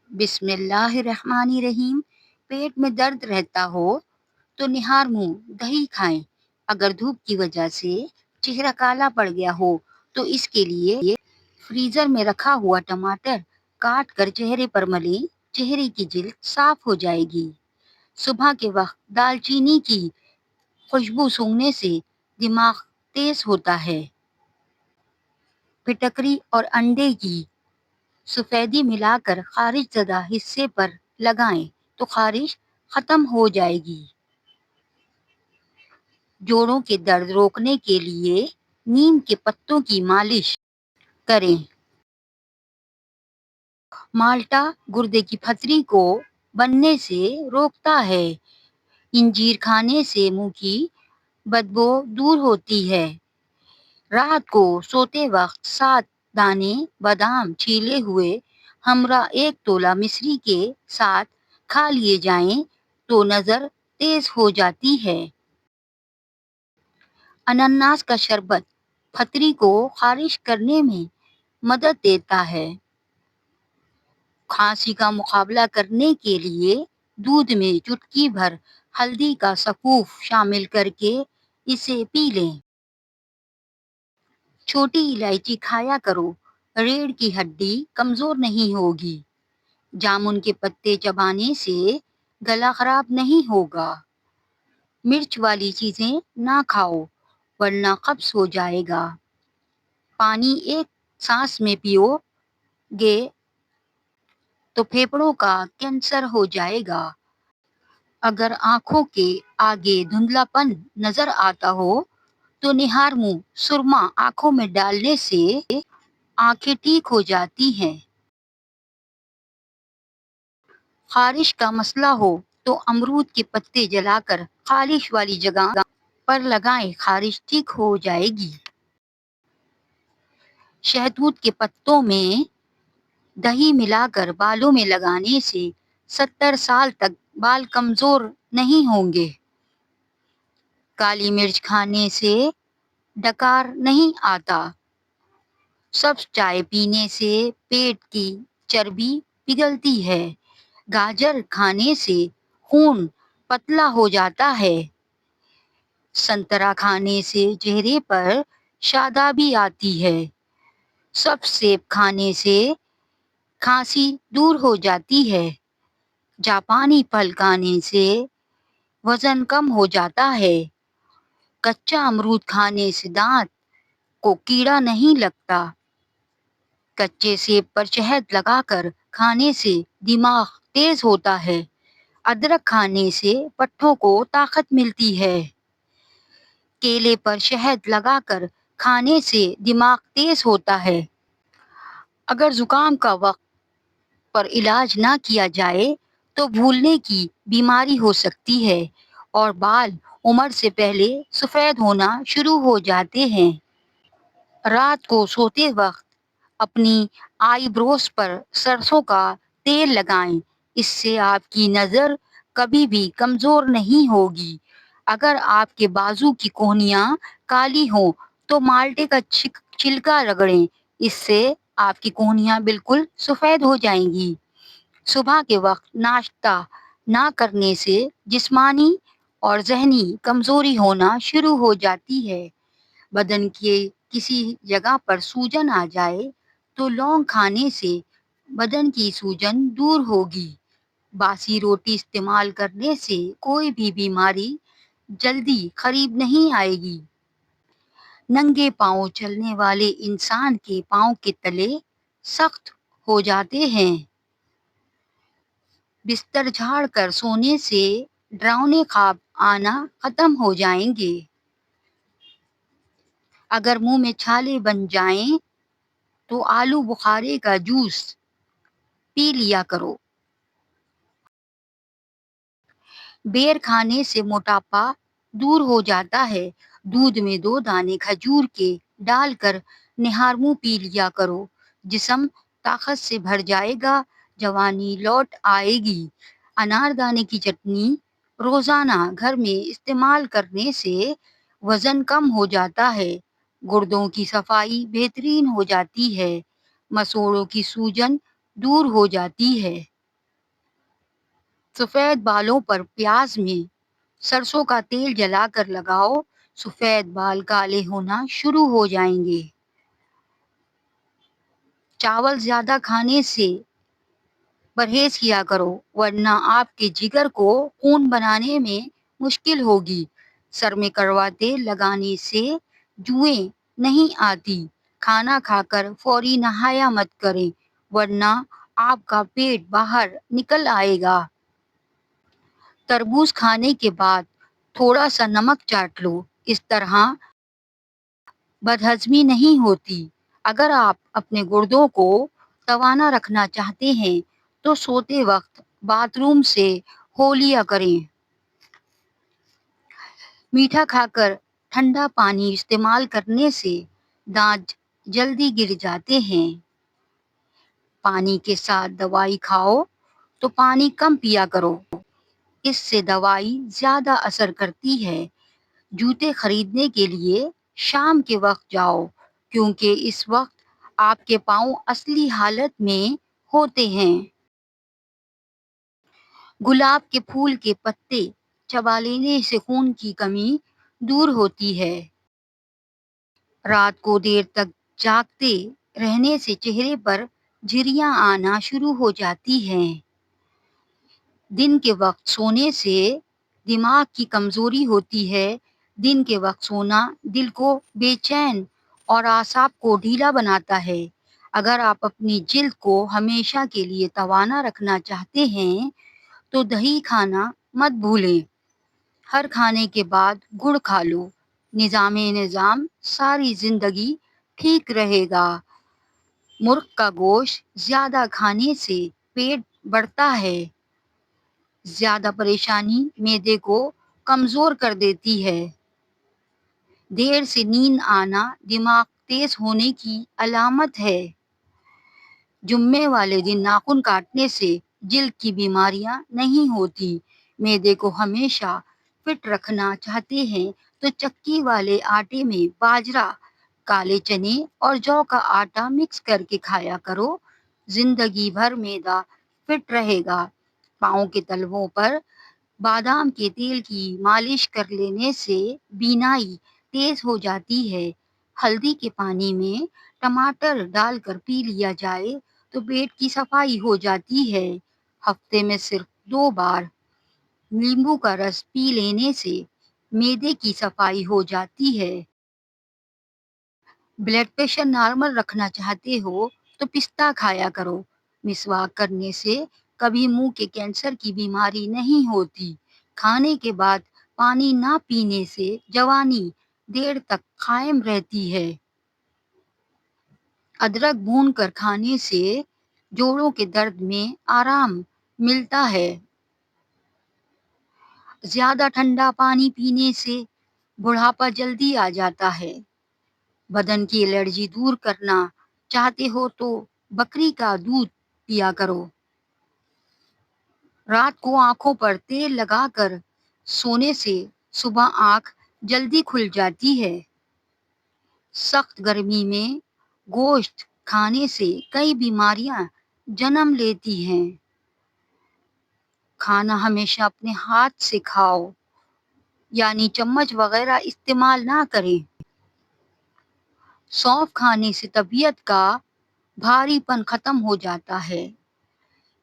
بسم اللہ الرحمن الرحیم۔ پیٹ میں درد رہتا ہو تو نہار منہ دہی کھائیں۔ اگر دھوپ کی وجہ سے چہرہ کالا پڑ گیا ہو تو اس کے لیے فریزر میں رکھا ہوا ٹماٹر کاٹ کر چہرے پر ملیں، چہرے کی جلد صاف ہو جائے گی۔ صبح کے وقت دال چینی کی خوشبو سونگھنے سے دماغ تیز ہوتا ہے۔ پھٹکری اور انڈے کی سفیدی ملا کر خارش زدہ حصے پر لگائیں تو خارش ختم ہو جائے گی۔ جوڑوں کے درد روکنے کے لیے نیم کے پتوں کی مالش کریں۔ مالٹا گردے کی پتھری کو بننے سے روکتا ہے۔ انجیر کھانے سے منہ کی بدبو دور ہوتی ہے۔ رات کو سوتے وقت 7 دانے بادام چھیلے ہوئے ہمراہ 1 تولہ مصری کے ساتھ کھا لیے جائیں تو نظر تیز ہو جاتی ہے۔ انناس کا شربت پھتری کو خارش کرنے میں مدد دیتا ہے۔ کھانسی کا مقابلہ کرنے کے لیے دودھ میں چٹکی بھر ہلدی کا سکوف شامل کر کے اسے پی لیں۔ چھوٹی الائچی کھایا کرو، ریڑھ کی ہڈی کمزور نہیں ہوگی۔ جامن کے پتے چبانے سے گلا خراب نہیں ہوگا۔ مرچ والی چیزیں نہ کھاؤ ورنہ قبض ہو جائے گا۔ پانی ایک سانس میں پیو گے تو پھیپھڑوں کا کینسر ہو جائے گا۔ اگر آنکھوں کے آگے دھندلا پن نظر آتا ہو تو نہار منہ سرما آنکھوں میں ڈالنے سے آنکھیں ٹھیک ہو جاتی ہیں۔ خارش کا مسئلہ ہو تو امرود کے پتے جلا کر خارش والی جگہ پر لگائیں، خارش ٹھیک ہو جائے گی۔ شہتوت کے پتوں میں دہی ملا کر بالوں میں لگانے سے 70 سال تک بال کمزور نہیں ہوں گے۔ کالی مرچ کھانے سے ڈکار نہیں آتا۔ سبز چائے پینے سے پیٹ کی چربی پگھلتی ہے۔ گاجر کھانے سے خون پتلا ہو جاتا ہے۔ سنترا کھانے سے چہرے پر شادابی آتی ہے۔ سب سیب کھانے سے کھانسی دور ہو جاتی ہے۔ جاپانی پھل کھانے سے وزن کم ہو جاتا ہے۔ کچا امرود کھانے سے دانت کو کیڑا نہیں لگتا۔ کچے سیب پر شہد لگا کر کھانے سے دماغ تیز ہوتا ہے۔ ادرک کھانے سے پٹھوں کو طاقت ملتی ہے۔ کیلے پر شہد لگا کر کھانے سے دماغ تیز ہوتا ہے۔ اگر زکام کا وقت پر علاج نہ کیا جائے تو بھولنے کی بیماری ہو سکتی ہے اور بال عمر سے پہلے سفید ہونا شروع ہو جاتے ہیں۔ رات کو سوتے وقت اپنی آئی بروز پر سرسوں کا تیل لگائیں، اس سے آپ کی نظر کبھی بھی کمزور نہیں ہوگی۔ اگر آپ کے بازو کی کونیاں کالی ہوں تو مالٹے کا چھلکا رگڑیں، اس سے آپ کی کونیاں بالکل سفید ہو جائیں گی۔ صبح کے وقت ناشتہ نہ کرنے سے جسمانی اور ذہنی کمزوری ہونا شروع ہو جاتی ہے۔ بدن کے کسی جگہ پر سوجن آ جائے تو لونگ کھانے سے بدن کی سوجن دور ہوگی۔ باسی روٹی استعمال کرنے سے کوئی بھی بیماری جلدی قریب نہیں آئے گی۔ ننگے پاؤں چلنے والے انسان کے پاؤں کے تلے سخت ہو جاتے ہیں۔ بستر جھاڑ کر سونے سے ڈراؤنے خواب آنا ختم ہو جائیں گے۔ اگر منہ میں چھالے بن جائیں تو آلو بخارے کا جوس پی لیا کرو۔ بیر کھانے سے موٹاپا دور ہو جاتا ہے۔ دودھ میں 2 دانے کھجور کے ڈال کر نہار منہ پی لیا کرو۔ جسم طاقت سے بھر جائے گا، جوانی لوٹ آئے گی۔ اناردانے کی چٹنی روزانہ گھر میں استعمال کرنے سے وزن کم ہو جاتا ہے، گردوں کی صفائی بہترین ہو جاتی ہے، مسوڑھوں کی سوجن دور ہو جاتی ہے۔ سفید بالوں پر پیاز میں سرسوں کا تیل جلا کر لگاؤ، سفید بال کالے ہونا شروع ہو جائیں گے۔ چاول زیادہ کھانے سے پرہیز کیا کرو ورنہ آپ کے جگر کو خون بنانے میں مشکل ہوگی۔ سر میں کڑوا تیل لگانے سے جوئیں نہیں آتی۔ کھانا کھا کر فوری نہایا مت کریں ورنہ آپ کا پیٹ باہر نکل آئے گا۔ تربوز کھانے کے بعد تھوڑا سا نمک چاٹ لو، اس طرح بدہضمی نہیں ہوتی۔ اگر آپ اپنے گردوں کو توانا رکھنا چاہتے ہیں تو سوتے وقت باتھ روم سے ہو لیا کریں۔ میٹھا کھا کر ٹھنڈا پانی استعمال کرنے سے دانت جلدی گر جاتے ہیں۔ پانی کے ساتھ دوائی کھاؤ تو پانی کم پیا کرو، اس سے دوائی زیادہ اثر کرتی ہے۔ جوتے خریدنے کے لیے شام کے وقت جاؤ کیونکہ اس وقت آپ کے پاؤں اصلی حالت میں ہوتے ہیں۔ گلاب کے پھول کے پتے چبا لینے سے خون کی کمی دور ہوتی ہے۔ رات کو دیر تک جاگتے رہنے سے چہرے پر جھریاں آنا شروع ہو جاتی ہیں۔ دن کے وقت سونے سے دماغ کی کمزوری ہوتی ہے۔ دن کے وقت سونا دل کو بے چین اور اعصاب کو ڈھیلا بناتا ہے۔ اگر آپ اپنی جلد کو ہمیشہ کے لیے توانا رکھنا چاہتے ہیں تو دہی کھانا مت بھولیں۔ ہر کھانے کے بعد گڑ کھا لو، نظام ساری زندگی ٹھیک رہے گا۔ مرغ کا گوشت زیادہ کھانے سے پیٹ بڑھتا ہے۔ زیادہ پریشانی معدے کو کمزور کر دیتی ہے۔ دیر سے نیند آنا دماغ تیز ہونے کی علامت ہے۔ جمعے والے دن ناخن کاٹنے سے جلد کی بیماریاں نہیں ہوتی۔ معدے کو ہمیشہ فٹ رکھنا چاہتے ہیں تو چکی والے آٹے میں باجرہ، کالے چنے اور جو کا آٹا مکس کر کے کھایا کرو۔ زندگی بھر معدہ فٹ رہے گا۔ پاؤں کے تلووں پر بادام کے تیل کی مالش کر لینے سے بینائی تیز ہو جاتی ہے۔ ہلدی کے پانی میں ٹماٹر ڈال کر پی لیا جائے تو پیٹ کی صفائی ہو جاتی ہے۔ ہفتے میں صرف 2 بار لیمبو کا رس پی لینے سے معدے کی صفائی ہو جاتی ہے۔ بلڈ پریشر نارمل رکھنا چاہتے ہو تو پستہ کھایا کرو۔ مسواک کرنے سے کبھی منہ کے کینسر کی بیماری نہیں ہوتی۔ کھانے کے بعد پانی نہ پینے سے جوانی دیر تک قائم رہتی ہے۔ ادرک بھون کر کھانے سے جوڑوں کے درد میں آرام ملتا ہے۔ زیادہ ٹھنڈا پانی پینے سے بڑھاپا جلدی آ جاتا ہے۔ بدن کی الرجی دور کرنا چاہتے ہو تو بکری کا دودھ پیا کرو۔ رات کو آنکھوں پر تیل لگا کر سونے سے صبح آنکھ جلدی کھل جاتی ہے۔ سخت گرمی میں گوشت کھانے سے کئی بیماریاں جنم لیتی ہیں۔ کھانا ہمیشہ اپنے ہاتھ سے کھاؤ، یعنی چمچ وغیرہ استعمال نہ کریں۔ سونف کھانے سے طبیعت کا بھاری پن ختم ہو جاتا ہے۔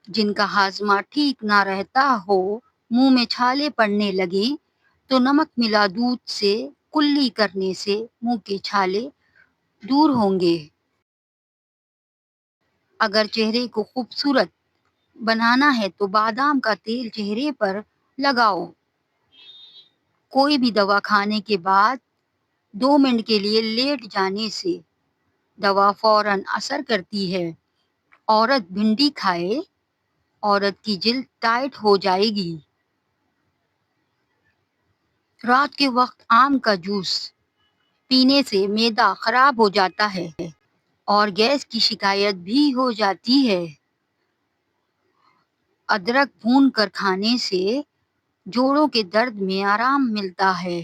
جن کا ہاضمہ ٹھیک نہ رہتا ہو، منہ میں چھالے پڑنے لگیں تو نمک ملا دودھ سے کلی کرنے سے منہ کے چھالے دور ہوں گے۔ اگر چہرے کو خوبصورت بنانا ہے تو بادام کا تیل چہرے پر لگاؤ۔ کوئی بھی دوا کھانے کے بعد 2 منٹ کے لیے لیٹ جانے سے دوا فوراً اثر کرتی ہے۔ عورت بھنڈی کھائے، عورت کی جلد ٹائٹ ہو جائے گی۔ رات کے وقت آم کا جوس پینے سے معدہ خراب ہو جاتا ہے اور گیس کی شکایت بھی ہو جاتی ہے۔ ادرک بھون کر کھانے سے جوڑوں کے درد میں آرام ملتا ہے۔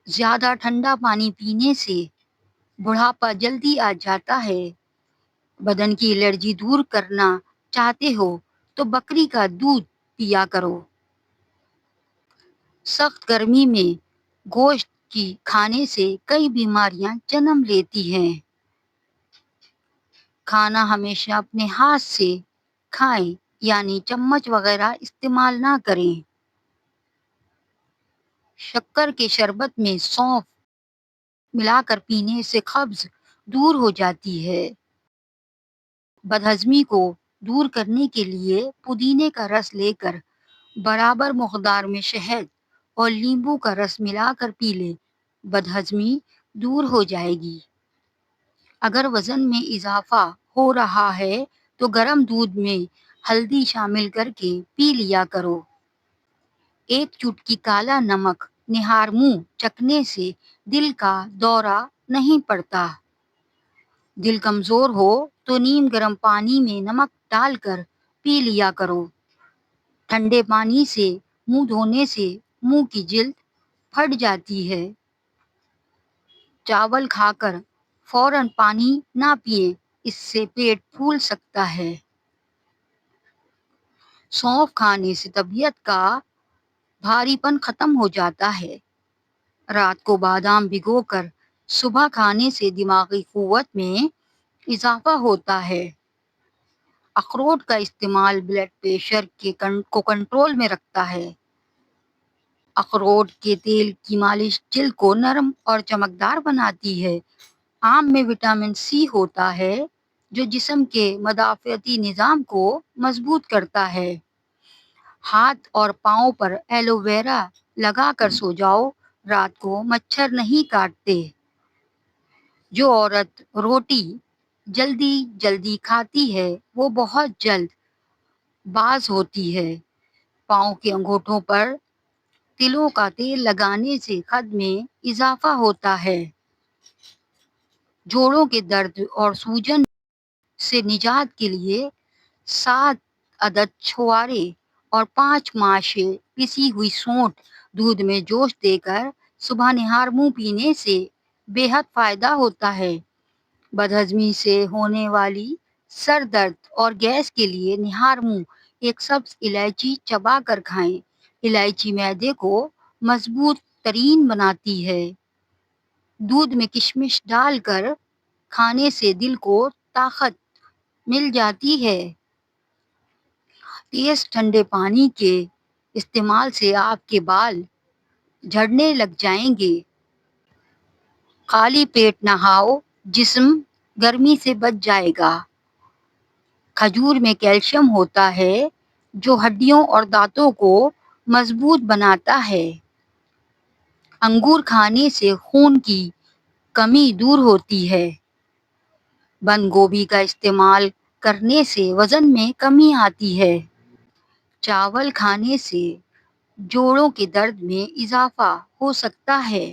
زیادہ ٹھنڈا پانی پینے سے بڑھاپا جلدی آ جاتا ہے۔ بدن کی الرجی دور کرنا چاہتے ہو تو بکری کا دودھ پیا کرو۔ سخت گرمی میں گوشت کی کھانے سے کئی بیماریاں جنم لیتی ہیں۔ کھانا ہمیشہ اپنے ہاتھ سے کھائیں، یعنی چمچ وغیرہ استعمال نہ کریں۔ شکر کے شربت میں سونف ملا کر پینے سے قبض دور ہو جاتی ہے۔ بدہضمی کو دور کرنے کے لیے پودینے کا رس لے کر برابر مقدار میں شہد اور لیمبو کا رس ملا کر پی لے، بدہضمی دور ہو جائے گی۔ اگر وزن میں اضافہ ہو رہا ہے تو گرم دودھ میں ہلدی شامل کر کے پی لیا کرو۔ ایک چٹکی کالا نمک نہار منہ چکھنے سے دل کا دورہ نہیں پڑتا۔ دل کمزور ہو تو نیم گرم پانی میں نمک ڈال کر پی لیا کرو۔ ٹھنڈے پانی سے منہ دھونے سے منہ کی جلد پھٹ جاتی ہے۔ چاول کھا کر فوراً پانی نہ پئیں، اس سے پیٹ پھول سکتا ہے۔ سونف کھانے سے طبیعت کا بھاری پن ختم ہو جاتا ہے۔ رات کو بادام بھگو کر صبح کھانے سے دماغی قوت میں اضافہ ہوتا ہے۔ اخروٹ کا استعمال بلڈ پریشر کو کنٹرول میں رکھتا ہے۔ اخروٹ کے تیل کی مالش جلد کو نرم اور چمکدار بناتی ہے۔ آم میں وٹامن سی ہوتا ہے جو جسم کے مدافعتی نظام کو مضبوط کرتا ہے۔ ہاتھ اور پاؤں پر ایلو ویرا لگا کر سو جاؤ، رات کو مچھر نہیں کاٹتے۔ جو عورت روٹی جلدی جلدی کھاتی ہے وہ بہت جلد باز ہوتی ہے۔ پاؤں کے انگوٹھوں پر تلوں کا تیل لگانے سے قد میں اضافہ ہوتا ہے۔ جوڑوں کے درد اور سوجن سے نجات کے لیے 7 عدد چھوارے اور 5 ماش پسی ہوئی سونٹھ دودھ میں جوش دے کر صبح نہار منہ پینے سے بے حد فائدہ ہوتا ہے۔ بدہضمی سے ہونے والی سر درد اور گیس کے لیے نہار منہ ایک سبز الائچی چبا کر کھائیں۔ الائچی معدے کو مضبوط ترین بناتی ہے۔ دودھ میں کشمش ڈال کر کھانے سے دل کو طاقت مل جاتی ہے۔ تیز ٹھنڈے پانی کے استعمال سے آپ کے بال جھڑنے لگ جائیں گے۔ خالی پیٹ نہاؤ، جسم گرمی سے بچ جائے گا۔ کھجور میں کیلشیم ہوتا ہے جو ہڈیوں اور دانتوں کو مضبوط بناتا ہے۔ انگور کھانے سے خون کی کمی دور ہوتی ہے۔ بند گوبھی کا استعمال کرنے سے وزن میں کمی آتی ہے۔ چاول کھانے سے جوڑوں کے درد میں اضافہ ہو سکتا ہے۔